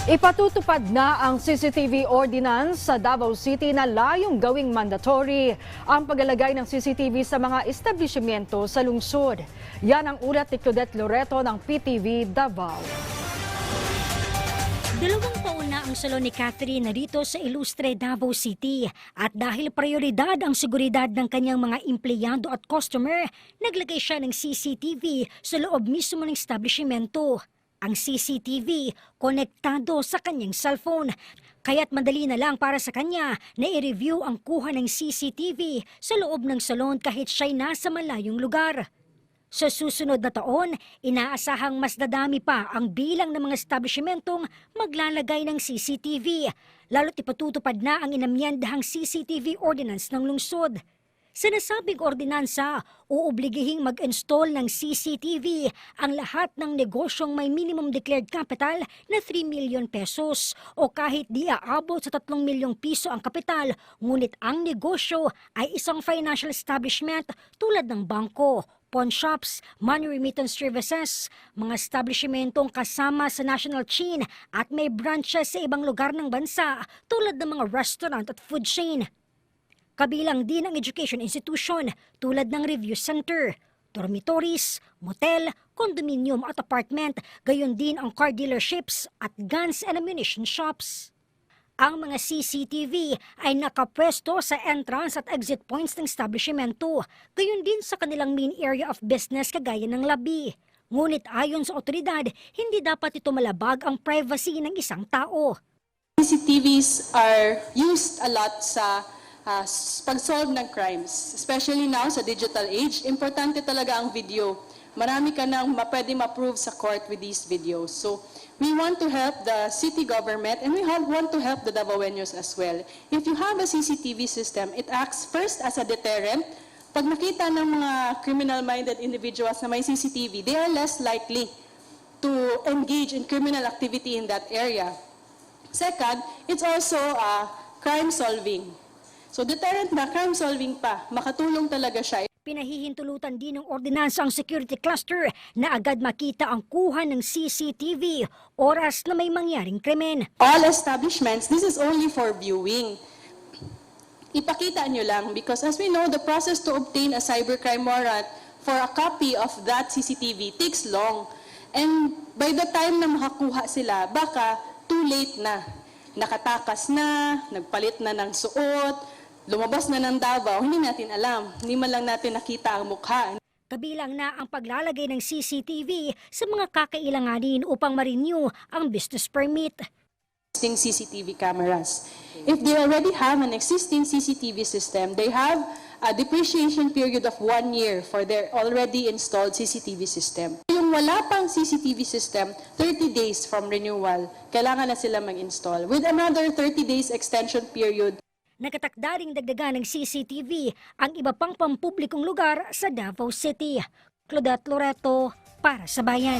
Ipatutupad na ang CCTV ordinance sa Davao City na layong gawing mandatory ang paglalagay ng CCTV sa mga establishmento sa lungsod. Yan ang ulat ni Claudette Loreto ng PTV Davao. 2 taon na ang salon ni Catherine narito sa Ilustre, Davao City. At dahil prioridad ang seguridad ng kanyang mga empleyado at customer, naglagay siya ng CCTV sa loob mismo ng establishmento. Ang CCTV konektado sa kanyang cellphone. Kaya't madali na lang para sa kanya na i-review ang kuha ng CCTV sa loob ng salon kahit siya'y nasa malayong lugar. Sa susunod na taon, inaasahang mas dadami pa ang bilang ng mga establishmentong maglalagay ng CCTV, lalo't ipatutupad na ang inamyendahang CCTV ordinance ng lungsod. Sa nasabing ordinansa, uobligihing mag-install ng CCTV ang lahat ng negosyong may minimum declared capital na 3 million pesos o kahit di aabot sa 3 milyong piso ang kapital, ngunit ang negosyo ay isang financial establishment tulad ng bangko, pawn shops, money remittance services, mga establishmentong kasama sa national chain at may branches sa ibang lugar ng bansa tulad ng mga restaurant at food chain. Kabilang din ang education institution tulad ng review center, dormitories, motel, condominium at apartment, gayon din ang car dealerships at guns and ammunition shops. Ang mga CCTV ay nakapwesto sa entrance at exit points ng establishmento, gayon din sa kanilang main area of business kagaya ng labi. Ngunit ayon sa otoridad, hindi dapat ito malabag ang privacy ng isang tao. CCTVs are used a lot sa pag-solve ng crimes. Especially now sa digital age, importante talaga ang video. Marami ka nang pwede ma-prove sa court with these videos. So, we want to help the city government and we want to help the Davaoenos as well. If you have a CCTV system, it acts first as a deterrent. Pag nakita ng mga criminal-minded individuals na may CCTV, they are less likely to engage in criminal activity in that area. Second, it's also crime-solving. So deterrent na, crime-solving pa, makatulong talaga siya. Pinahihintulutan din ng ordinansa ang security cluster na agad makita ang kuha ng CCTV oras na may mangyaring krimen. All establishments, this is only for viewing. Ipakita nyo lang because as we know, the process to obtain a cybercrime warrant for a copy of that CCTV takes long. And by the time na makakuha sila, baka too late na. Nakatakas na, nagpalit na ng suot, lumabas na ng Davao, hindi natin alam. Hindi man lang natin nakita ang mukha. Kabilang na ang paglalagay ng CCTV sa mga kakailanganin upang ma-renew ang business permit. Existing CCTV cameras. If they already have an existing CCTV system, they have a depreciation period of 1 year for their already installed CCTV system. Yung wala pang CCTV system, 30 days from renewal, kailangan na sila mag-install. With another 30 days extension period, Nakatakda ring dagdagan ng CCTV ang iba pang pampublikong lugar sa Davao City. Claudette Loreto para sa Bayan.